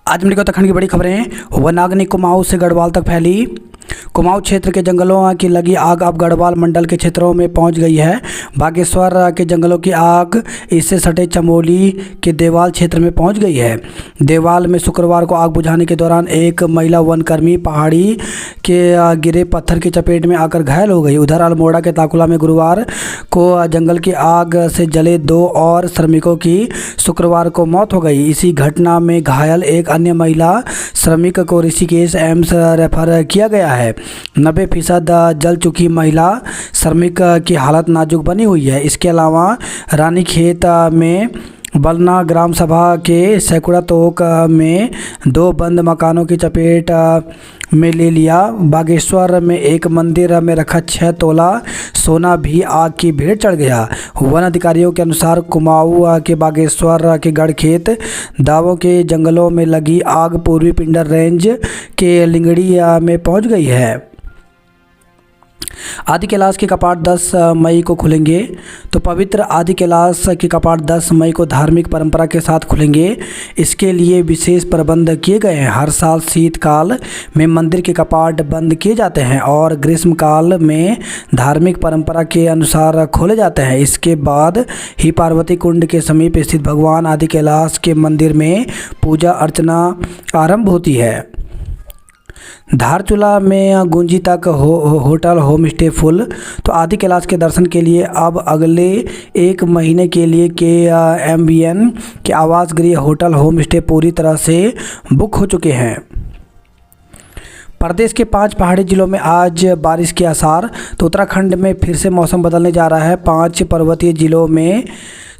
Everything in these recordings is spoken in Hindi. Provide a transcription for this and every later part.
आज हमने उत्तराखंड की बड़ी खबरें। वनाग्नि कुमाऊं से गढ़वाल तक फैली। कुमाऊं क्षेत्र के जंगलों की लगी आग अब गढ़वाल मंडल के क्षेत्रों में पहुंच गई है। बागेश्वर के जंगलों की आग इससे सटे चमोली के देवाल क्षेत्र में पहुंच गई है। देवाल में शुक्रवार को आग बुझाने के दौरान एक महिला वनकर्मी पहाड़ी के गिरे पत्थर की चपेट में आकर घायल हो गई। उधर अल्मोड़ा के ताकुला में गुरुवार को जंगल की आग से जले 2 और श्रमिकों की शुक्रवार को मौत हो गई। इसी घटना में घायल एक अन्य महिला श्रमिक को ऋषिकेश एम्स रेफर किया गया है। 90% जल चुकी महिला श्रमिक की हालत नाजुक बनी हुई है। इसके अलावा रानीखेत में बलना ग्राम सभा के सैकुड़ा तोक में 2 बंद मकानों की चपेट में ले लिया। बागेश्वर में एक मंदिर में रखा 6 तोला सोना भी आग की भेंट चढ़ गया। वन अधिकारियों के अनुसार कुमाऊं के बागेश्वर के गढ़खेत दावों के जंगलों में लगी आग पूर्वी पिंडर रेंज के लिंगड़ी में पहुंच गई है। आदि कैलाश के कपाट 10 मई को खुलेंगे। तो पवित्र आदि कैलाश के कपाट 10 मई को धार्मिक परंपरा के साथ खुलेंगे। इसके लिए विशेष प्रबंध किए गए हैं। हर साल शीतकाल में मंदिर के कपाट बंद किए जाते हैं और ग्रीष्मकाल में धार्मिक परंपरा के अनुसार खोले जाते हैं। इसके बाद ही पार्वती कुंड के समीप स्थित भगवान आदि कैलाश के मंदिर में पूजा अर्चना आरंभ होती है। धारचूला में गुंजी तक होटल होम स्टे फुल। तो आदि कैलाश के दर्शन के लिए अब अगले 1 महीने के लिए KMBN के आवास गृह होटल होम स्टे पूरी तरह से बुक हो चुके हैं। प्रदेश के 5 पहाड़ी जिलों में आज बारिश के आसार। तो उत्तराखंड में फिर से मौसम बदलने जा रहा है। 5 पर्वतीय जिलों में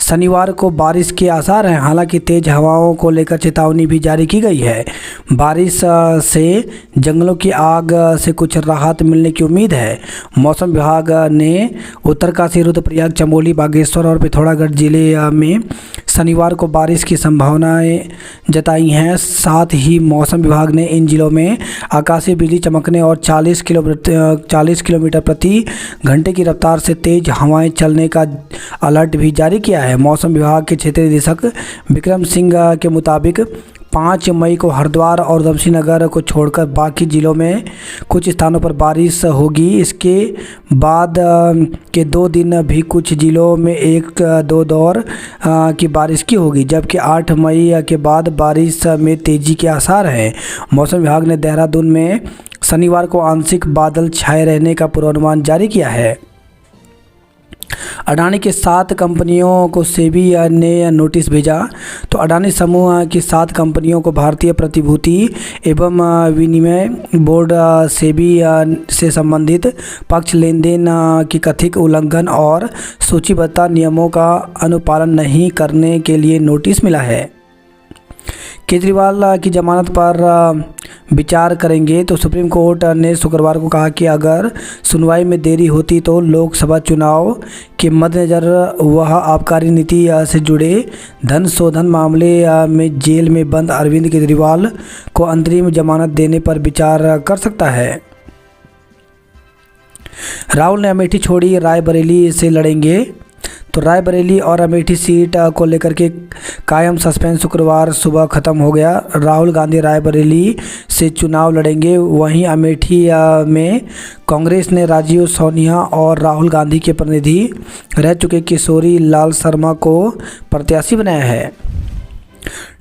शनिवार को बारिश के आसार हैं। हालांकि तेज़ हवाओं को लेकर चेतावनी भी जारी की गई है। बारिश से जंगलों की आग से कुछ राहत मिलने की उम्मीद है। मौसम विभाग ने उत्तरकाशी, रुद्रप्रयाग, चमोली, बागेश्वर और पिथौरागढ़ जिले में शनिवार को बारिश की संभावनाएं जताई हैं। साथ ही मौसम विभाग ने इन जिलों में आकाशीय बिजली चमकने और 40 किलोमीटर प्रति घंटे की रफ्तार से तेज़ हवाएं चलने का अलर्ट भी जारी किया है। मौसम विभाग के क्षेत्रीय निदेशक विक्रम सिंह के मुताबिक 5 मई को हरिद्वार और उधमसिंह नगर को छोड़कर बाकी जिलों में कुछ स्थानों पर बारिश होगी। इसके बाद के 2 दिन भी कुछ जिलों में 1-2 दौर की बारिश की होगी, जबकि 8 मई के बाद बारिश में तेज़ी के आसार हैं। मौसम विभाग ने देहरादून में शनिवार को आंशिक बादल छाए रहने का पूर्वानुमान जारी किया है। अडानी के 7 कंपनियों को सेबी ने नोटिस भेजा। तो अडानी समूह की 7 कंपनियों को भारतीय प्रतिभूति एवं विनिमय बोर्ड सेबी से संबंधित पक्ष लेन देन की कथित उल्लंघन और सूचीबद्ध नियमों का अनुपालन नहीं करने के लिए नोटिस मिला है। केजरीवाल की जमानत पर विचार करेंगे। तो सुप्रीम कोर्ट ने शुक्रवार को कहा कि अगर सुनवाई में देरी होती तो लोकसभा चुनाव के मद्देनज़र वह आबकारी नीति से जुड़े धन शोधन मामले में जेल में बंद अरविंद केजरीवाल को अंतरिम जमानत देने पर विचार कर सकता है। राहुल ने अमेठी छोड़ी, रायबरेली से लड़ेंगे। तो रायबरेली और अमेठी सीट को लेकर के कायम सस्पेंस शुक्रवार सुबह खत्म हो गया। राहुल गांधी रायबरेली से चुनाव लड़ेंगे। वहीं अमेठी में कांग्रेस ने राजीव सोनिया और राहुल गांधी के प्रतिनिधि रह चुके किशोरी लाल शर्मा को प्रत्याशी बनाया है।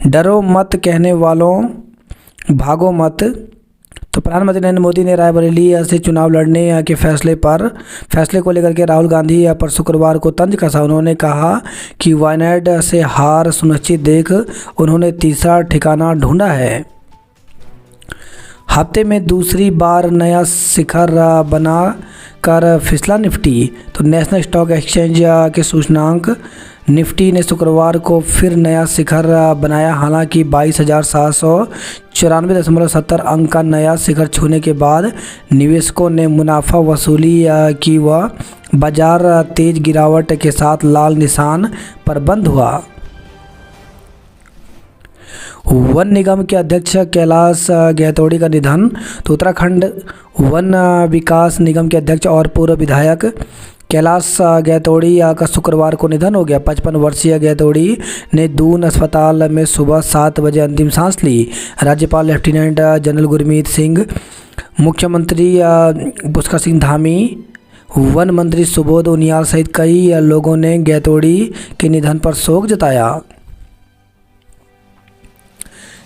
डरो मत कहने वालों भागो मत। तो प्रधानमंत्री नरेंद्र मोदी ने रायबरेली से चुनाव लड़ने के फैसले को लेकर के राहुल गांधी पर शुक्रवार को तंज कसा। उन्होंने कहा कि वायनाड से हार सुनिश्चित देख उन्होंने तीसरा ठिकाना ढूंढा है। हफ्ते में दूसरी बार नया शिखर बना कर फिसला निफ्टी। तो नेशनल स्टॉक एक्सचेंज के सूचकांक निफ्टी ने शुक्रवार को फिर नया शिखर बनाया। हालांकि 22,794.70 अंक का नया शिखर छूने के बाद निवेशकों ने मुनाफा वसूली की व बाजार तेज गिरावट के साथ लाल निशान पर बंद हुआ। वन निगम के अध्यक्ष कैलाश गहतोड़ी का निधन। तो उत्तराखंड वन विकास निगम के अध्यक्ष और पूर्व विधायक कैलाश गैतोड़ी का शुक्रवार को निधन हो गया। 55 वर्षीय गैतोड़ी ने दून अस्पताल में सुबह 7 बजे अंतिम सांस ली। राज्यपाल लेफ्टिनेंट जनरल गुरमीत सिंह, मुख्यमंत्री पुष्कर सिंह धामी, वन मंत्री सुबोध उनियाल सहित कई लोगों ने गैतोड़ी के निधन पर शोक जताया।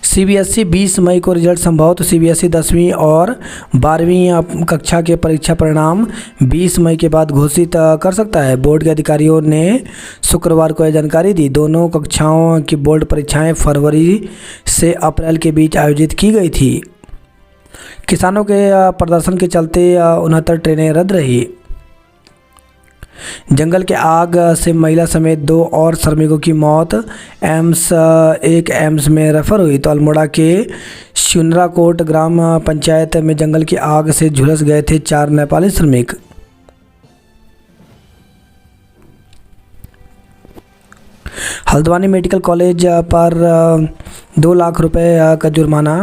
सीबीएसई 20 मई को रिजल्ट संभव। तो सीबीएसई 10वीं और 12वीं कक्षा के परीक्षा परिणाम 20 मई के बाद घोषित कर सकता है। बोर्ड के अधिकारियों ने शुक्रवार को यह जानकारी दी। दोनों कक्षाओं की बोर्ड परीक्षाएं फरवरी से अप्रैल के बीच आयोजित की गई थी। किसानों के प्रदर्शन के चलते 69 ट्रेनें रद्द रही। जंगल के आग से महिला समेत 2 और श्रमिकों की मौत, एक एम्स में रेफर हुई। तो अल्मोड़ा के शुनराकोट ग्राम पंचायत में जंगल की आग से झुलस गए थे 4 नेपाली श्रमिक। हल्द्वानी मेडिकल कॉलेज पर 2 लाख रुपए का जुर्माना।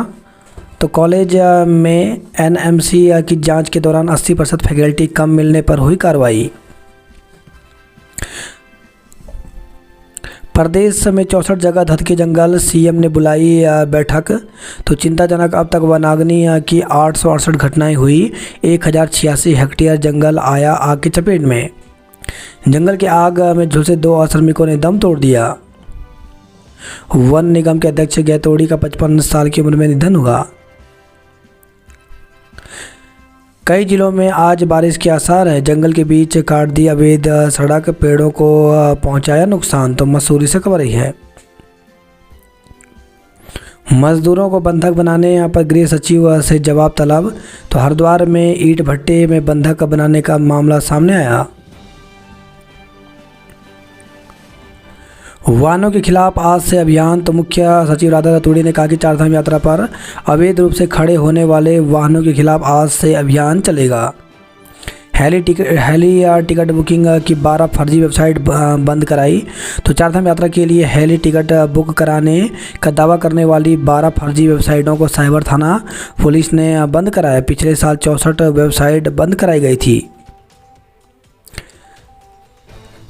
तो कॉलेज में एनएमसी की जांच के दौरान 80% फैकल्टी कम मिलने पर हुई कार्रवाई। प्रदेश में 64 जगह धधके जंगल, सीएम ने बुलाई बैठक। तो चिंताजनक, अब तक वनाग्नि की 868 घटनाएं हुई। 1086 हेक्टेयर जंगल आया आग की चपेट में। जंगल के आग में झुलसे 2 और श्रमिकों ने दम तोड़ दिया। वन निगम के अध्यक्ष गैतोड़ी का 55 साल की उम्र में निधन हुआ। कई जिलों में आज बारिश के आसार है। जंगल के बीच काट दी अवैध सड़क, पेड़ों को पहुंचाया नुकसान। तो मसूरी से खबर रही है। मजदूरों को बंधक बनाने पर गृह सचिव से जवाब तलब। तो हरिद्वार में ईंट भट्टे में बंधक बनाने का मामला सामने आया। वाहनों के खिलाफ आज से अभियान। तो मुख्य सचिव राधा रतूड़ी ने कहा कि चारधाम यात्रा पर अवैध रूप से खड़े होने वाले वाहनों के खिलाफ आज से अभियान चलेगा। हेली टिकट बुकिंग की 12 फर्जी वेबसाइट बंद कराई। तो चारधाम यात्रा के लिए हेली टिकट बुक कराने का दावा करने वाली 12 फर्जी वेबसाइटों को साइबर थाना पुलिस ने बंद कराया। पिछले साल 64 वेबसाइट बंद कराई गई थी।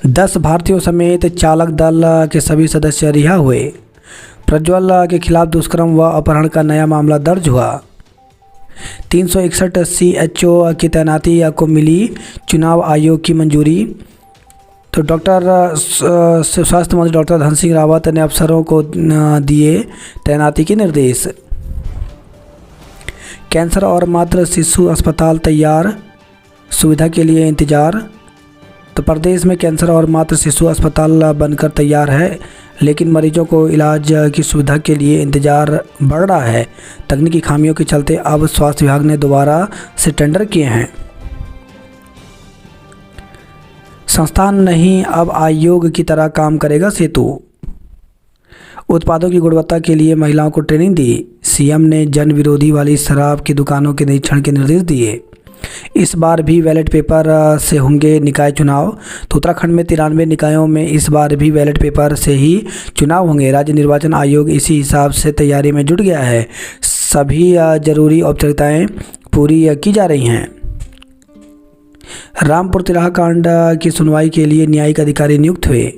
10 भारतीयों समेत चालक दल के सभी सदस्य रिहा हुए। प्रज्वल के खिलाफ दुष्कर्म व अपहरण का नया मामला दर्ज हुआ। 361 CHO की तैनाती को मिली चुनाव आयोग की मंजूरी। तो स्वास्थ्य मंत्री डॉक्टर धन सिंह रावत ने अफसरों को दिए तैनाती के निर्देश। कैंसर और मातृ शिशु अस्पताल तैयार, सुविधा के लिए इंतजार। तो प्रदेश में कैंसर और मातृ शिशु अस्पताल बनकर तैयार है, लेकिन मरीजों को इलाज की सुविधा के लिए इंतजार बढ़ रहा है। तकनीकी खामियों के चलते अब स्वास्थ्य विभाग ने दोबारा से टेंडर किए हैं। संस्थान नहीं, अब आयोग की तरह काम करेगा सेतु। उत्पादों की गुणवत्ता के लिए महिलाओं को ट्रेनिंग दी। सीएम ने जन विरोधी वाली शराब की दुकानों के निरीक्षण के निर्देश दिए। इस बार भी बैलेट पेपर से होंगे निकाय चुनाव। तो उत्तराखंड में 93 निकायों में इस बार भी बैलेट पेपर से ही चुनाव होंगे। राज्य निर्वाचन आयोग इसी हिसाब से तैयारी में जुट गया है। सभी जरूरी औपचारिकताएं पूरी की जा रही हैं। रामपुर तिराहा कांड की सुनवाई के लिए न्यायिक अधिकारी नियुक्त हुए।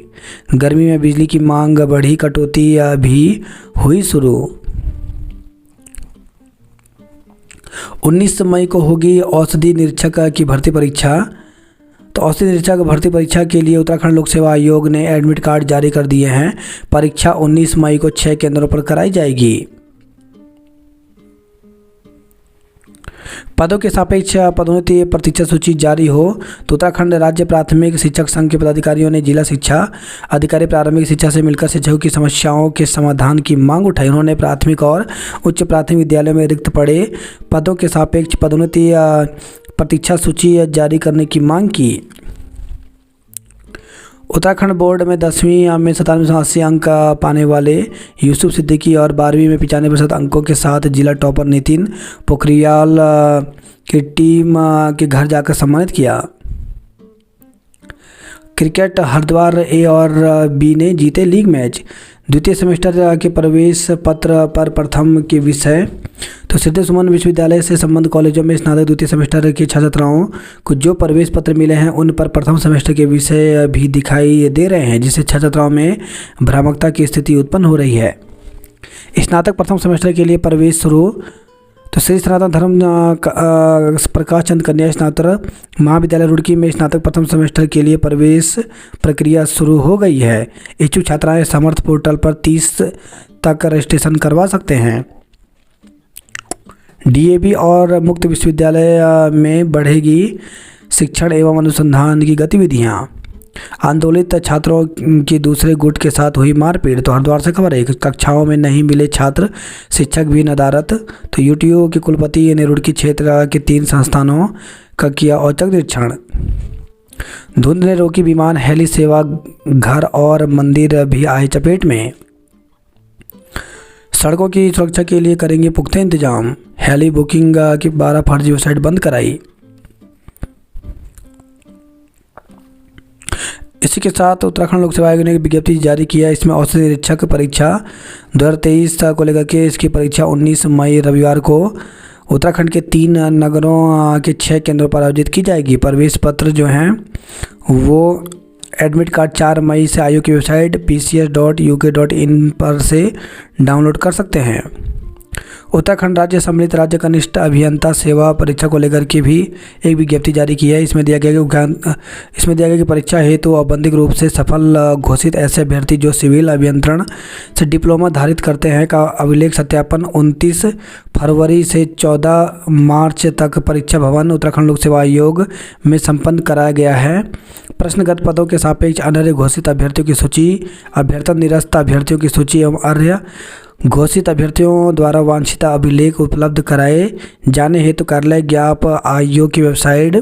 गर्मी में बिजली की मांग बढ़ी, कटौती भी हुई शुरू। 19 मई को होगी औषधि निरीक्षक की भर्ती परीक्षा। तो औषधि निरीक्षक भर्ती परीक्षा के लिए उत्तराखंड लोक सेवा आयोग ने एडमिट कार्ड जारी कर दिए हैं। परीक्षा 19 मई को 6 केंद्रों पर कराई जाएगी। पदों के सापेक्ष पदोन्नति प्रतीक्षा सूची जारी हो। तो उत्तराखंड राज्य प्राथमिक शिक्षक संघ के पदाधिकारियों ने जिला शिक्षा अधिकारी प्रारंभिक शिक्षा से मिलकर शिक्षकों की समस्याओं के समाधान की मांग उठाई। उन्होंने प्राथमिक और उच्च प्राथमिक विद्यालयों में रिक्त पड़े पदों के सापेक्ष पदोन्नति प्रतीक्षा सूची जारी करने की मांग की। उत्तराखंड बोर्ड में 10वीं में 9780 अंक पाने वाले यूसुफ सिद्दीकी और 12वीं में 95% अंकों के साथ जिला टॉपर नितिन पोखरियाल की टीम के घर जाकर सम्मानित किया। क्रिकेट हरिद्वार ए और बी ने जीते लीग मैच। द्वितीय सेमेस्टर के प्रवेश पत्र पर प्रथम के विषय। तो सिद्धि सुमन विश्वविद्यालय से संबद्ध कॉलेजों में स्नातक द्वितीय सेमेस्टर के छात्राओं को जो प्रवेश पत्र मिले हैं उन पर प्रथम सेमेस्टर के विषय भी दिखाई दे रहे हैं, जिससे छात्राओं में भ्रामकता की स्थिति उत्पन्न हो रही है। स्नातक प्रथम सेमेस्टर के लिए प्रवेश शुरू। तो श्री सनातन धर्म प्रकाश चंद कन्या स्नातक महाविद्यालय रुड़की में स्नातक प्रथम सेमेस्टर के लिए प्रवेश प्रक्रिया शुरू हो गई है। इच्छुक छात्राएं समर्थ पोर्टल पर 30 तक रजिस्ट्रेशन करवा सकते हैं। डीएवी और मुक्त विश्वविद्यालय में बढ़ेगी शिक्षण एवं अनुसंधान की गतिविधियां। आंदोलित छात्रों की दूसरे गुट के साथ हुई मारपीट। तो हरिद्वार से खबर है, कक्षाओं में नहीं मिले छात्र, शिक्षक भी नदारत। तो यूटीयू के कुलपति ने रुड़की क्षेत्र के 3 संस्थानों का किया औचक निरीक्षण। धुंध ने रोकी विमान, हेली सेवा, घर और मंदिर भी आए चपेट में। सड़कों की सुरक्षा के लिए करेंगे पुख्ते इंतजाम। हेली बुकिंग की 12 फर्जी वेबसाइट बंद कराई। इसी के साथ उत्तराखंड लोक सेवा आयोग ने विज्ञप्ति जारी किया। इसमें औसत निरीक्षक परीक्षा 2023 को लेकर के इसकी परीक्षा 19 मई रविवार को उत्तराखंड के 3 नगरों के 6 केंद्रों पर आयोजित की जाएगी। प्रवेश पत्र जो हैं वो एडमिट कार्ड 4 मई से आयोग की वेबसाइट pcs.uk.in पर से डाउनलोड कर सकते हैं। उत्तराखंड राज्य सम्मिलित राज्य कनिष्ठ अभियंता सेवा परीक्षा को लेकर के भी एक विज्ञप्ति जारी की है। इसमें दिया गया कि परीक्षा हेतु औपबंधिक रूप से सफल घोषित ऐसे अभ्यर्थी जो सिविल अभियंत्रण से डिप्लोमा धारित करते हैं का अभिलेख सत्यापन 29 फरवरी से 14 मार्च तक परीक्षा भवन उत्तराखंड लोक सेवा आयोग में संपन्न कराया गया है। प्रश्नगत पदों के सापेक्ष अनर्ह घोषित अभ्यर्थियों की सूची, अभ्यर्थन निरस्त अभ्यर्थियों की सूची एवं अर्ह घोषित अभ्यर्थियों द्वारा वांछित अभिलेख उपलब्ध कराए जाने हेतु कार्यालय ज्ञाप आयोग की वेबसाइट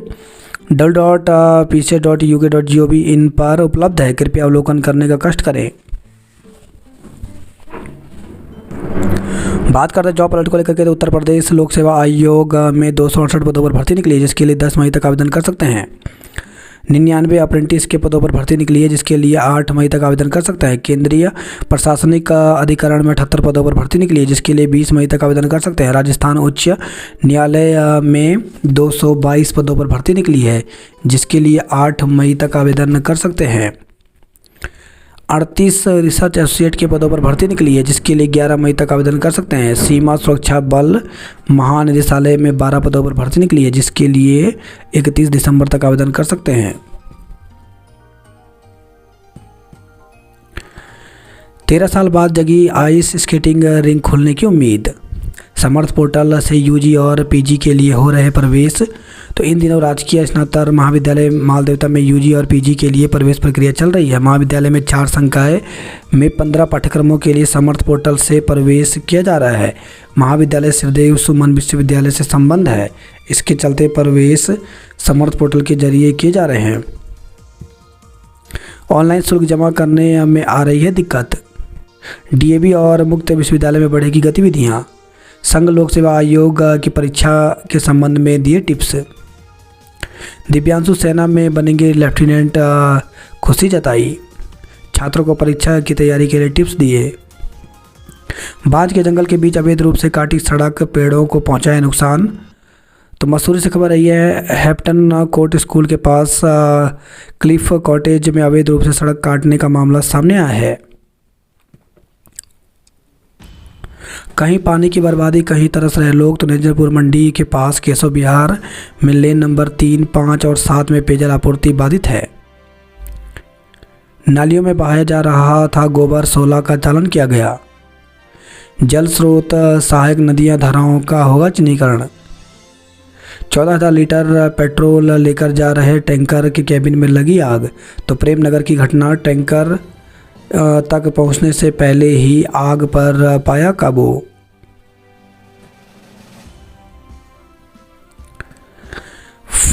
www.pcs.uk.gov.in पर उपलब्ध है। कृपया अवलोकन करने का कष्ट करें। बात करते हैं जॉब अलर्ट को लेकर के। तो उत्तर प्रदेश लोक सेवा आयोग में 268 पदों पर भर्ती निकली है, जिसके लिए 10 मई तक आवेदन कर सकते हैं। 99 अप्रेंटिस के पदों पर भर्ती निकली है, जिसके लिए 8 मई तक आवेदन कर सकता है। केंद्रीय प्रशासनिक अधिकरण में 78 पदों पर भर्ती निकली है, जिसके लिए 20 मई तक आवेदन कर सकते हैं। राजस्थान उच्च न्यायालय में 222 पदों पर भर्ती निकली है, जिसके लिए 8 मई तक आवेदन कर सकते हैं। 38 रिसर्च एसोसिएट के पदों पर भर्ती निकली है, जिसके लिए 11 मई तक आवेदन कर सकते हैं। सीमा सुरक्षा बल महानिदेशालय में 12 पदों पर भर्ती निकली है, जिसके लिए 31 दिसंबर तक आवेदन कर सकते हैं। 13 साल बाद जगी आइस स्केटिंग रिंक खुलने की उम्मीद। समर्थ पोर्टल से यूजी और पीजी के लिए हो रहे प्रवेश। तो इन दिनों राजकीय स्नातक महाविद्यालय मालदेवता में यूजी और पीजी के लिए प्रवेश प्रक्रिया चल रही है। महाविद्यालय में 4 संकाय में 15 पाठ्यक्रमों के लिए समर्थ पोर्टल से प्रवेश किया जा रहा है। महाविद्यालय श्रीदेव सुमन विश्वविद्यालय से संबंध है, इसके चलते प्रवेश समर्थ पोर्टल के जरिए किए जा रहे हैं। ऑनलाइन शुल्क जमा करने में आ रही है दिक्कत। डीएवी और मुक्त विश्वविद्यालय में बढ़ेगी गतिविधियाँ। संघ लोक सेवा आयोग की परीक्षा के संबंध में दिए टिप्स। दिव्यांशु सेना में बनेंगे लेफ्टिनेंट, खुशी जताई। छात्रों को परीक्षा की तैयारी के लिए टिप्स दिए। बांज के जंगल के बीच अवैध रूप से काटी सड़क, पेड़ों को पहुंचाए नुकसान। तो मसूरी से खबर आई है, हैप्टन कोर्ट स्कूल के पास क्लिफ कॉटेज में अवैध रूप से सड़क काटने का मामला सामने आया है। कहीं पानी की बर्बादी, कहीं तरस रहे लोग। तो नजरपुर मंडी के पास केशव विहार में लेन नंबर 3, 5 और 7 में पेयजल आपूर्ति बाधित है। नालियों में बहाया जा रहा था गोबर, 16 का चालान किया गया। जल स्रोत सहायक नदियां, धाराओं का होगा चिन्हीकरण। 14,000 लीटर पेट्रोल लेकर जा रहे टैंकर के कैबिन में लगी आग। तो प्रेमनगर की घटना, टैंकर तक पहुंचने से पहले ही आग पर पाया काबू।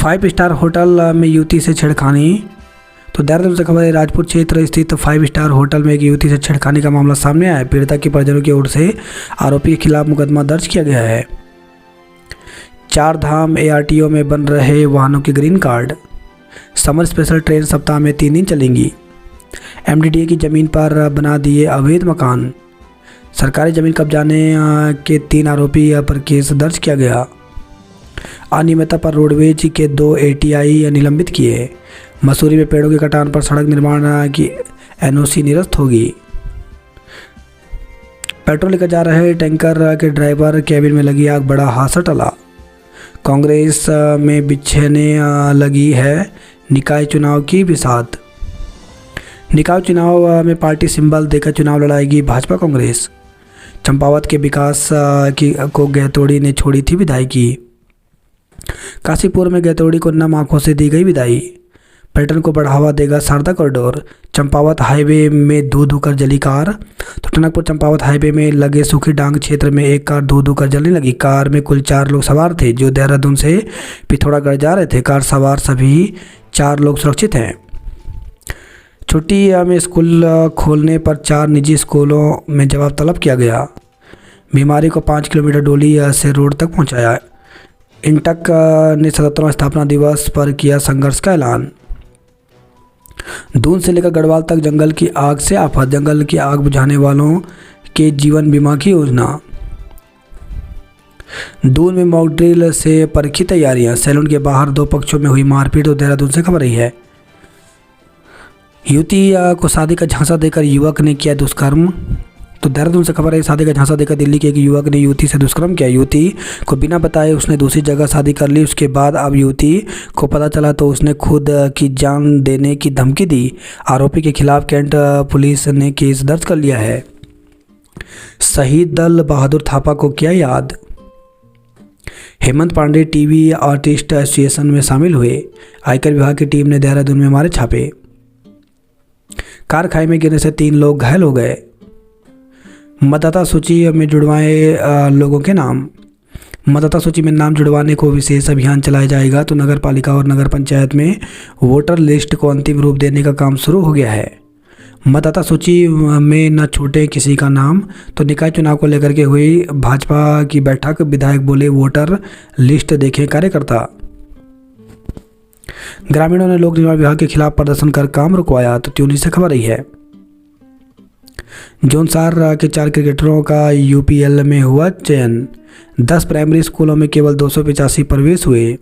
5 स्टार होटल में युवती से छेड़खानी। तो देहरादून से खबर है, राजपुर क्षेत्र स्थित 5 स्टार होटल में एक युवती से छेड़खानी का मामला सामने आया है। पीड़िता के परिजनों की ओर से आरोपी के खिलाफ मुकदमा दर्ज किया गया है। 4 धाम ARTO में बन रहे वाहनों के green card. Summer special train सप्ताह में 3 दिन चलेंगी। एमडीडीए की ज़मीन पर बना दिए अवैध मकान। सरकारी ज़मीन कब्जाने के 3 आरोपी पर केस दर्ज किया गया। अनियमितता पर रोडवेज के 2 एटीआई निलंबित किए। मसूरी में पेड़ों की कटान पर सड़क निर्माण की एनओसी निरस्त होगी। पेट्रोल लेकर जा रहे टैंकर के ड्राइवर केबिन में लगी आग, बड़ा हादसा टला। कांग्रेस में बिछने लगी है निकाय चुनाव की बिसात। निकाय चुनाव में पार्टी सिंबल देकर चुनाव लड़ाएगी भाजपा कांग्रेस। चंपावत के विकास को गैतोड़ी ने छोड़ी थी विदायगी। काशीपुर में गैतोड़ी को नम आंखों से दी गई विदाई। पर्यटन को बढ़ावा देगा शारदा कॉरिडोर। चंपावत हाईवे में धू कर जली कार। तो टनकपुर चंपावत हाईवे में लगे सूखी डांग क्षेत्र में एक कार धू कर जलने लगी। कार में कुल 4 लोग सवार थे जो देहरादून से पिथौरागढ़ जा रहे थे। कार सवार सभी 4 लोग सुरक्षित हैं। छुट्टी में स्कूल खोलने पर 4 निजी स्कूलों में जवाब तलब किया गया। बीमारी को 5 किलोमीटर डोली से रोड तक पहुंचाया। इंटक ने 77वां स्थापना दिवस पर किया संघर्ष का ऐलान। दून से लेकर गढ़वाल तक जंगल की आग से आफत। जंगल की आग बुझाने वालों के जीवन बीमा की योजना। दून में मॉक ड्रिल से परखी तैयारियां। सैलून के बाहर 2 पक्षों में हुई मारपीट। तो देहरादून से खबर रही है। युवती को शादी का झांसा देकर युवक ने किया दुष्कर्म। तो देहरादून से खबर है, शादी का झांसा देकर दिल्ली के एक युवक ने युवती से दुष्कर्म किया। युवती को बिना बताए उसने दूसरी जगह शादी कर ली। उसके बाद अब युवती को पता चला तो उसने खुद की जान देने की धमकी दी। आरोपी के खिलाफ कैंट पुलिस ने केस दर्ज कर लिया है। शहीद दल बहादुर थापा को किया याद। Hemant Pandey TV artist association में शामिल हुए। आयकर विभाग की टीम ने देहरादून में मारे छापे। कार खाई में गिरने से 3 लोग घायल हो गए। मतदाता सूची में जुड़वाए लोगों के नाम। मतदाता सूची में नाम जुड़वाने को विशेष अभियान चलाया जाएगा। तो नगर पालिका और नगर पंचायत में वोटर लिस्ट को अंतिम रूप देने का काम शुरू हो गया है। मतदाता सूची में न छूटे किसी का नाम। तो निकाय चुनाव को लेकर के हुई भाजपा की बैठक। विधायक बोले वोटर लिस्ट देखें कार्यकर्ता। ग्रामीणों ने लोक निर्माण विभाग के खिलाफ प्रदर्शन कर काम रुकवाया। तो त्यूनी से खबर रही है। जौनसार के 4 क्रिकेटरों का यूपीएल में हुआ चयन। 10 प्राइमरी स्कूलों में केवल 285 प्रवेश हुए।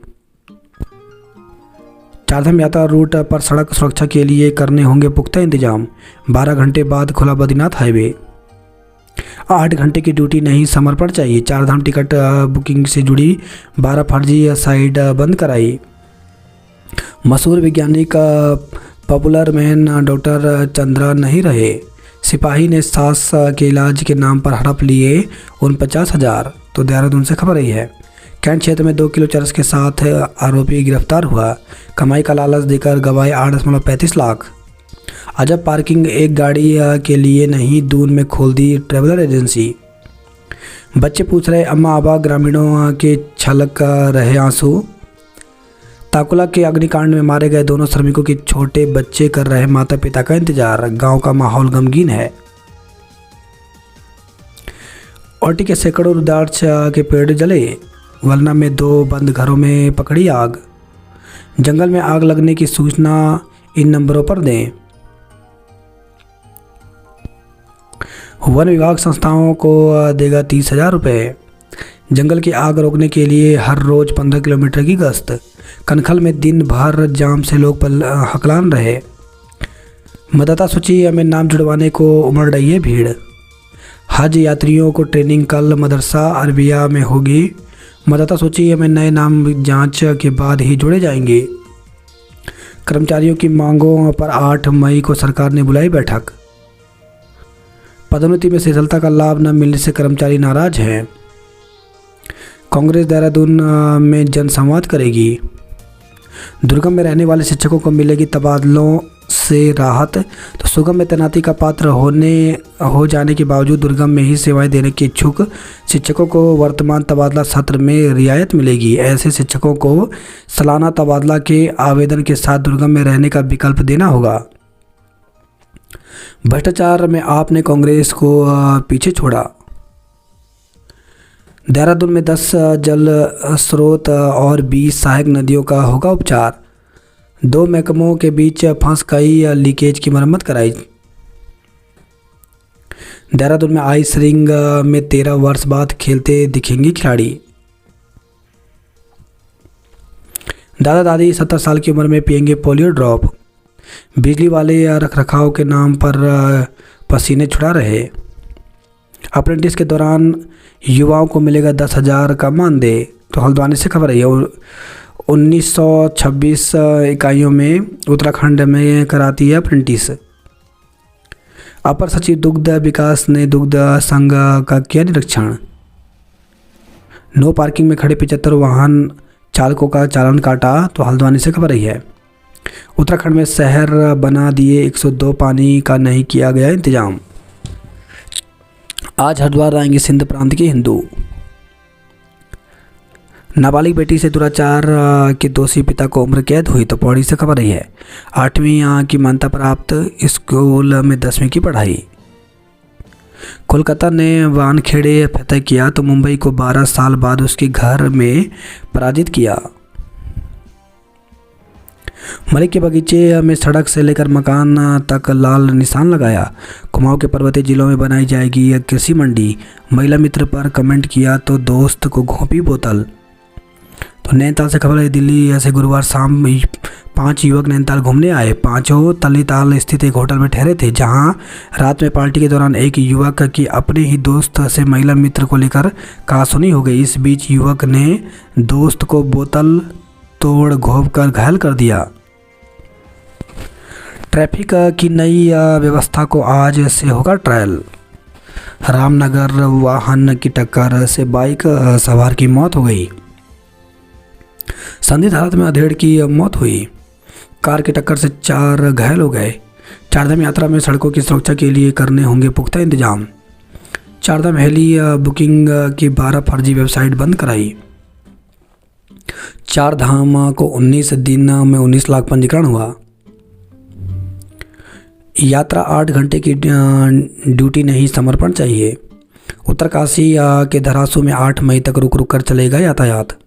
चारधाम यात्रा रूट पर सड़क सुरक्षा के लिए करने होंगे पुख्ता इंतजाम। 12 घंटे बाद खुला बद्रीनाथ हाईवे। 8 घंटे की ड्यूटी नहीं, समर्पण चाहिए। चारधाम टिकट बुकिंग से जुड़ी 12 फर्जी साइट बंद कराई। मशहूर वैज्ञानिक पॉपुलर मैन डॉक्टर चंद्रा नहीं रहे। सिपाही ने सास के इलाज के नाम पर हड़प लिए 49,000। तो देहरादून से खबर रही है। कैंट क्षेत्र में 2 किलो चरस के साथ आरोपी गिरफ्तार हुआ। कमाई का लालच देकर गवाए 8.35 लाख। अजब पार्किंग एक गाड़ी के लिए नहीं, दून में खोल दी ट्रैवलर एजेंसी। बच्चे पूछ रहे अम्मा आबा, ग्रामीणों के छलक रहे आंसू। ताकुला के अग्निकांड में मारे गए दोनों श्रमिकों के छोटे बच्चे कर रहे माता पिता का इंतजार। गांव का माहौल गमगीन है। औटी के सैकड़ों रुद्राक्ष के पेड़ जले। वलना में 2 बंद घरों में पकड़ी आग। जंगल में आग लगने की सूचना इन नंबरों पर दें। वन विभाग संस्थाओं को देगा 30,000 रुपये। जंगल की आग रोकने के लिए हर रोज 15 किलोमीटर की गश्त। कनखल में दिन भर जाम से लोग हकलान रहे। मतदाता सूची में नाम जुड़वाने को उमड़ रही है भीड़। हज यात्रियों को ट्रेनिंग कल मदरसा अरबिया में होगी। मतदाता सूची में नए नाम जांच के बाद ही जोड़े जाएंगे। कर्मचारियों की मांगों पर 8 मई को सरकार ने बुलाई बैठक। पदोन्नति में शिथिलता का लाभ न मिलने से कर्मचारी नाराज हैं। कांग्रेस देहरादून में जनसंवाद करेगी। दुर्गम में रहने वाले शिक्षकों को मिलेगी तबादलों से राहत। तो सुगम में तैनाती का पात्र हो जाने के बावजूद दुर्गम में ही सेवाएं देने के इच्छुक शिक्षकों को वर्तमान तबादला सत्र में रियायत मिलेगी। ऐसे शिक्षकों को सालाना तबादला के आवेदन के साथ दुर्गम में रहने का विकल्प देना होगा। भ्रष्टाचार में आपने कांग्रेस को पीछे छोड़ा। देहरादून में 10 जल स्रोत और 20 सहायक नदियों का होगा उपचार। दो महकमों के बीच फंस गई, लीकेज की मरम्मत कराई। देहरादून में आइस रिंग में 13 वर्ष बाद खेलते दिखेंगे खिलाड़ी। दादा दादी 70 साल की उम्र में पिएंगे पोलियो ड्रॉप। बिजली वाले रखरखाव के नाम पर पसीने छुड़ा रहे। अप्रेंटिस के दौरान युवाओं को मिलेगा 10,000 का मानदेय। तो हल्द्वानी से खबर है 1926 इकाइयों में उत्तराखंड में कराती है अप्रेंटिस। अपर सचिव दुग्ध विकास ने दुग्ध संघ का किया निरीक्षण। नो पार्किंग में खड़े 75 वाहन चालकों का चालान काटा। तो हल्द्वानी से खबर है उत्तराखंड में शहर बना दिए 102 पानी का नहीं किया गया इंतजाम। आज हरिद्वार आएंगे सिंध प्रांत के हिंदू। नाबालिग बेटी से दुराचार के दोषी पिता को उम्र कैद हुई। तो पौड़ी से खबर है 8वीं की मान्यता प्राप्त स्कूल में 10वीं की पढ़ाई। कोलकाता ने वानखेड़े फतह किया तो मुंबई को 12 साल बाद उसके घर में पराजित किया। मलिक के बगीचे में सड़क से लेकर मकान तक लाल निशान लगाया। कुमाऊं के पर्वतीय जिलों में बनाई जाएगी कृषि मंडी। महिला मित्र पर कमेंट किया तो दोस्त को घोंपी बोतल। तो नैनीताल से खबर है दिल्ली से गुरुवार शाम 5 युवक नैनीताल घूमने आए। पांचों तलीताल स्थित एक होटल में ठहरे थे, जहां रात में पार्टी के दौरान एक युवक की अपने ही दोस्त से महिला मित्र को लेकर कहासुनी हो गई। इस बीच युवक ने दोस्त को बोतल तोड़ घोंप कर घायल कर दिया। ट्रैफिक की नई व्यवस्था को आज से होगा ट्रायल। रामनगर वाहन की टक्कर से बाइक सवार की मौत हो गई। संदिग्ध हालत में अधेड़ की मौत हुई। कार की टक्कर से 4 घायल हो गए। चारधाम यात्रा में सड़कों की सुरक्षा के लिए करने होंगे पुख्ता इंतजाम। चारधाम हेली बुकिंग की 12 फर्जी वेबसाइट बंद कराई। चारधाम को 19 दिन में 19 लाख पंजीकरण हुआ। यात्रा 8 घंटे की ड्यूटी नहीं, समर्पण चाहिए। उत्तरकाशी के धरासू में 8 मई तक रुक रुक कर चलेगा यातायात।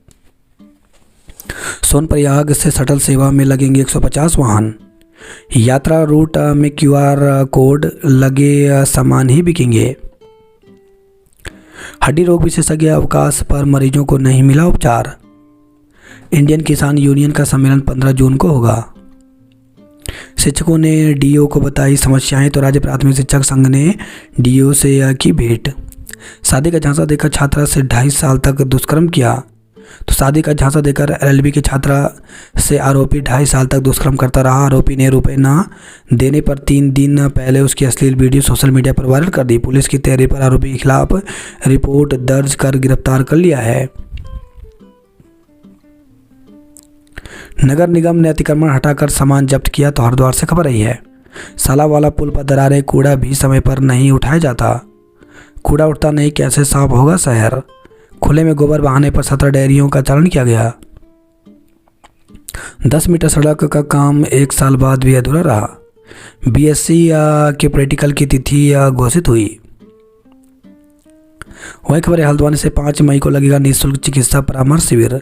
सोनप्रयाग से शटल सेवा में लगेंगे 150 वाहन। यात्रा रूट में QR कोड लगे सामान ही बिकेंगे। हड्डी रोग विशेषज्ञ अवकाश पर मरीजों को नहीं मिला उपचार। इंडियन किसान यूनियन का सम्मेलन 15 जून को होगा। शिक्षकों ने DO को बताई समस्याएं तो राज्य प्राथमिक शिक्षक संघ ने DO से की भेंट। शादी का झांसा देकर छात्रा से 2.5 साल तक दुष्कर्म किया। तो शादी का झांसा देकर LLB के छात्रा से आरोपी 2.5 साल तक दुष्कर्म करता रहा। आरोपी ने रुपए न देने पर 3 दिन पहले उसकी अश्लील वीडियो सोशल मीडिया पर वायरल कर दी। पुलिस की तैयारी पर आरोपी के खिलाफ रिपोर्ट दर्ज कर गिरफ्तार कर लिया है। नगर निगम ने अतिक्रमण हटाकर सामान जब्त किया। तो हरिद्वार से खबर आई है सालावाला पुल पर दरारें, कूड़ा भी समय पर नहीं उठाया जाता। कूड़ा उठता नहीं, कैसे साफ होगा शहर। खुले में गोबर बहाने पर 17 डेयरियों का चालान किया गया। 10 मीटर सड़क का काम 1 साल बाद भी अधूरा रहा। BSc के प्रैक्टिकल की तिथि घोषित हुई। वही खबर है हल्द्वानी से 5 मई को लगेगा निःशुल्क चिकित्सा परामर्श शिविर।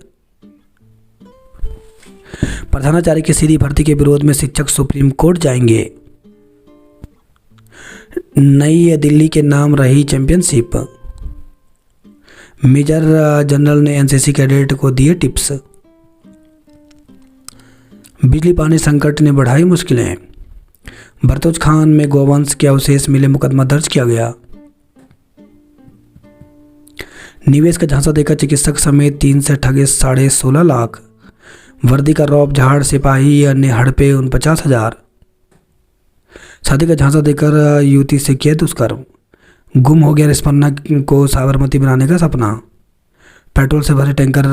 प्रधानाचार्य की सीधी भर्ती के विरोध में शिक्षक सुप्रीम कोर्ट जाएंगे। नई दिल्ली के नाम रही चैंपियनशिप। मेजर जनरल ने NCC कैडेट को दिए टिप्स। बिजली पानी संकट ने बढ़ाई मुश्किलें। बरतोज खान में गोवंश के अवशेष मिले, मुकदमा दर्ज किया गया। निवेश का झांसा देकर चिकित्सक समेत 3 से ठगे 16.5 लाख। वर्दी का रौब झाड़ सिपाही ने हड़पे 49,000। शादी का झांसा देकर युवती से किया दुष्कर्म। गुम हो गया रिस्पन्ना को साबरमती बनाने का सपना। पेट्रोल से भरे टैंकर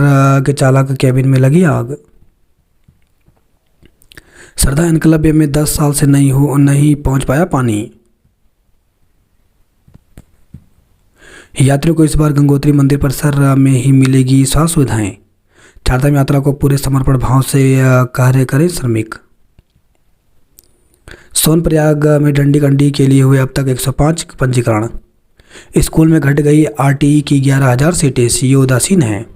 के चालक कैबिन में लगी आग। सरदा एनक्लेव में 10 साल से नहीं पहुंच पाया पानी। यात्रियों को इस बार गंगोत्री मंदिर परिसर में ही मिलेगी स्वास्थ्य सुविधाएं। चारधाम यात्रा को पूरे समर्पण भाव से कार्य करें श्रमिक। सोनप्रयाग में डंडी कंडी के लिए हुए अब तक 105 पंजीकरण। स्कूल में घट गई RTE की 11,000 सीटें, CEO उदासीन हैं।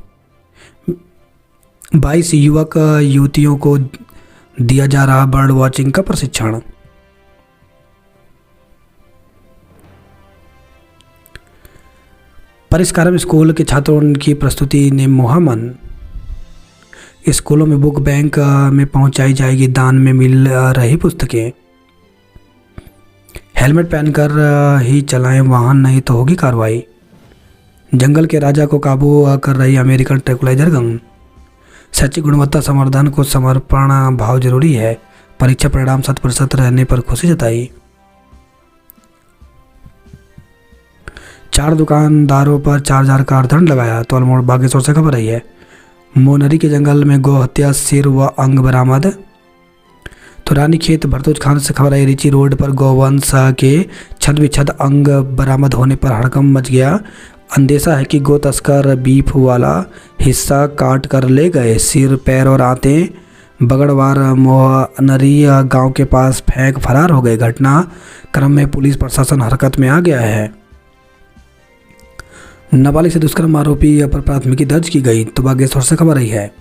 22 युवक युवतियों को दिया जा रहा बर्ड वॉचिंग का प्रशिक्षण। परिष्कारम स्कूल के छात्रों की प्रस्तुति ने मोहा मन। स्कूलों में बुक बैंक में पहुंचाई जाएगी दान में मिल रही पुस्तकें। हेलमेट पहनकर ही चलाएं वाहन, नहीं तो होगी कार्रवाई। जंगल के राजा को काबू कर रही अमेरिकन ट्रैंक्विलाइजर गन। शैक्षिक गुणवत्ता संवर्धन को समर्पण भाव जरूरी है। परीक्षा परिणाम 100% रहने पर खुशी जताई। 4 दुकानदारों पर 4000 का अर्थदंड लगाया। तो अल्मोड़ बागेश्वर से खबर आई है। मोनरी के जंगल में गौ हत्या, सिर व अंग बरामद। तो रानीखेत भरतूज खान से खबर आई। रिची रोड पर गौवंश के छद विच्छद अंग बरामद होने पर हड़कंप मच गया। अंदेशा है कि गो तस्कर बीफ वाला हिस्सा काट कर ले गए। सिर, पैर और आंतें बगड़वार मोनरी गांव के पास फेंक फरार हो गए। घटना क्रम में पुलिस प्रशासन हरकत में आ गया है। नाबालिग से दुष्कर्म आरोपी पर प्राथमिकी दर्ज की गई। तो बागेश्वर से खबर आई है।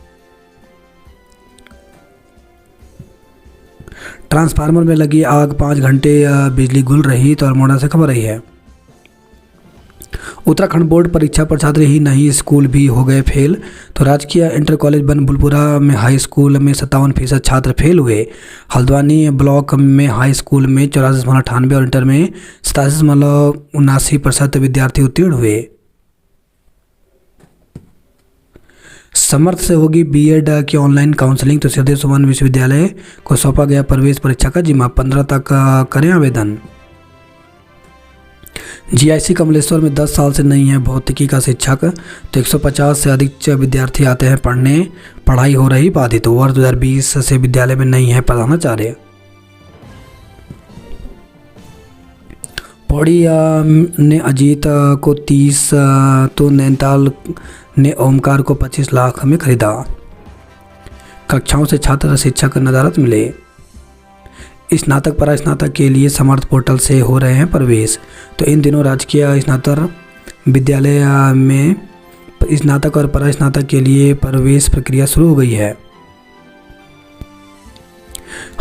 ट्रांसफार्मर में लगी आग, 5 घंटे बिजली गुल रही। तो अल्मोड़ा से खबर आई है। उत्तराखंड बोर्ड परीक्षा पर छात्र ही नहीं, स्कूल भी हो गए फेल। तो राजकीय इंटर कॉलेज बनबुलपुरा में हाई स्कूल में 57% छात्र फेल हुए। हल्द्वानी ब्लॉक में हाई स्कूल में 84.98 और इंटर में 87.79% विद्यार्थी उत्तीर्ण हुए। समर्थ से होगी बीएड की ऑनलाइन काउंसलिंग। तो सिद्धेश्वर सुमन विश्वविद्यालय को सौंपा गया प्रवेश परीक्षा का जिम्मा। 15 तक करें आवेदन। जीआईसी कमलेश्वर में 10 साल से नहीं है भौतिकी का शिक्षक। तो 150 से अधिक विद्यार्थी आते हैं पढ़ने, पढ़ाई हो रही बाधित। तो वर्ष 2020 से विद्यालय में नहीं है प्रधानाचार्य। पौड़ी ने अजीत को 30, तो नैनीताल ने ओमकार को 25 लाख में खरीदा। कक्षाओं से छात्र शिक्षक नदारत मिले। स्नातक परास्नातक के लिए समर्थ पोर्टल से हो रहे हैं प्रवेश। तो इन दिनों राजकीय स्नातक विद्यालय में स्नातक और परास्नातक के लिए प्रवेश प्रक्रिया शुरू हो गई है।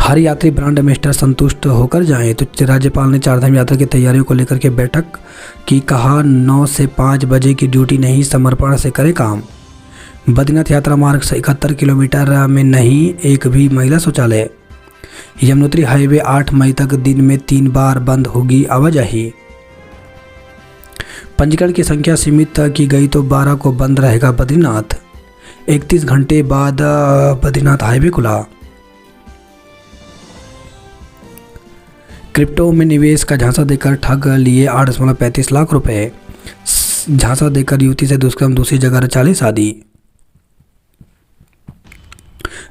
हर यात्री ब्रांड एम्बेसडर संतुष्ट होकर जाएं। तो राज्यपाल ने चारधाम यात्रा की तैयारियों को लेकर के बैठक की। कहा 9 से 5 बजे की ड्यूटी नहीं, समर्पण से करे काम। बद्रीनाथ यात्रा मार्ग से 71 किलोमीटर में नहीं एक भी महिला शौचालय। यमुनोत्री हाईवे 8 मई तक दिन में 3 बार बंद होगी आवाजाही। पंजीकरण की संख्या सीमित की गई तो 12 को बंद रहेगा बद्रीनाथ। 31 घंटे बाद बद्रीनाथ हाईवे खुला। क्रिप्टो में निवेश का झांसा देकर ठग लिए 8.35 लाख रुपए। झांसा देकर युवती से दुष्कर्म, दूसरी जगह रचा ली शादी।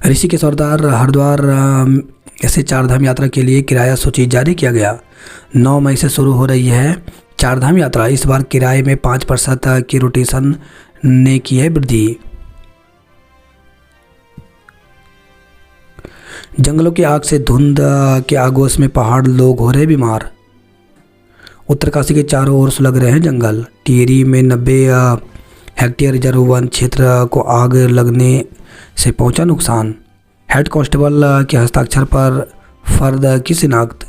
ऋषिकेश और हरिद्वार ऐसे चारधाम यात्रा के लिए किराया सूची जारी किया गया। 9 मई से शुरू हो रही है चारधाम यात्रा। इस बार किराए में 5% की रोटेशन ने की है वृद्धि। जंगलों की आग से धुंध के आगोश में पहाड़, लोग हो रहे बीमार। उत्तरकाशी के चारों ओर सुलग रहे हैं जंगल। टिहरी में 90 हेक्टेयर रिजर्व वन क्षेत्र को आग लगने से पहुंचा नुकसान। हेड कांस्टेबल के हस्ताक्षर पर फर्द की शिनाख्त।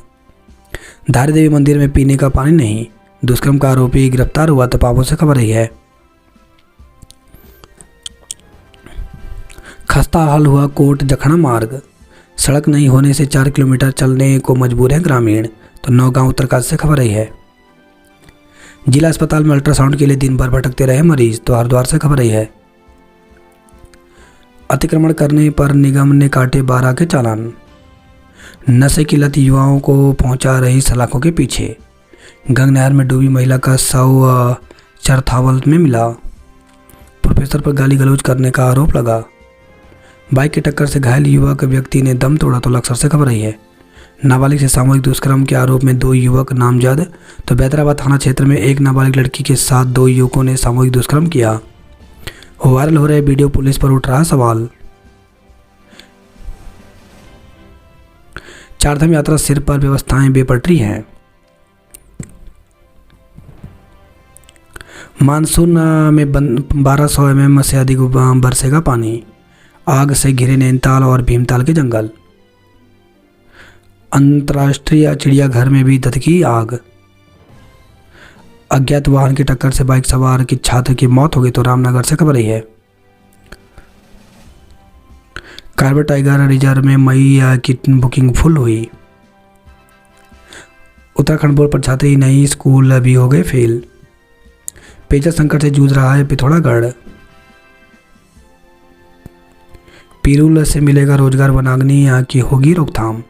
धारी देवी मंदिर में पीने का पानी नहीं, दुष्कर्म का आरोपी गिरफ्तार हुआ। तो पापों से खबर रही है। खस्ता हाल हुआ कोट जखना मार्ग। सड़क नहीं होने से 4 किलोमीटर चलने को मजबूर है ग्रामीण। तो नौगांव उत्तरकाशी से खबर रही है। जिला अस्पताल में अल्ट्रासाउंड के लिए दिन भर भटकते रहे मरीज। तो हरिद्वार से खबर रही है। अतिक्रमण करने पर निगम ने काटे 12 के चालान। नशे की लत युवाओं को पहुंचा रही सलाखों के पीछे। गंगनहर में डूबी महिला का शव चरथावल में मिला। प्रोफेसर पर गाली गलौज करने का आरोप लगा। बाइक की टक्कर से घायल युवक व्यक्ति ने दम तोड़ा। तो लक्सर से खबर रही है। नाबालिग से सामूहिक दुष्कर्म के आरोप में 2 युवक नामजद। तो बैतराबाद थाना क्षेत्र में एक नाबालिग लड़की के साथ 2 युवकों ने सामूहिक दुष्कर्म किया। वायरल हो रहे वीडियो, पुलिस पर उठ रहा सवाल। चारधाम यात्रा सिर पर व्यवस्थाएं बेपटरी हैं। मानसून में 1200 mm से अधिक बरसेगा पानी। आग से घिरे नैनीताल और भीमताल के जंगल। अंतर्राष्ट्रीय चिड़ियाघर में भी धधकी आग। अज्ञात वाहन की टक्कर से बाइक सवार की छात्र की मौत हो गई। तो रामनगर से खबर रही है। कार्बेट टाइगर रिजर्व में मई की बुकिंग फुल हुई। उत्तराखंड बोर्ड पर छात्री नहीं, स्कूल भी हो गए फेल। पेयजल संकट से जूझ रहा है पिथौरागढ़। पीरूल से मिलेगा रोजगार, वनाग्नि की होगी रोकथाम।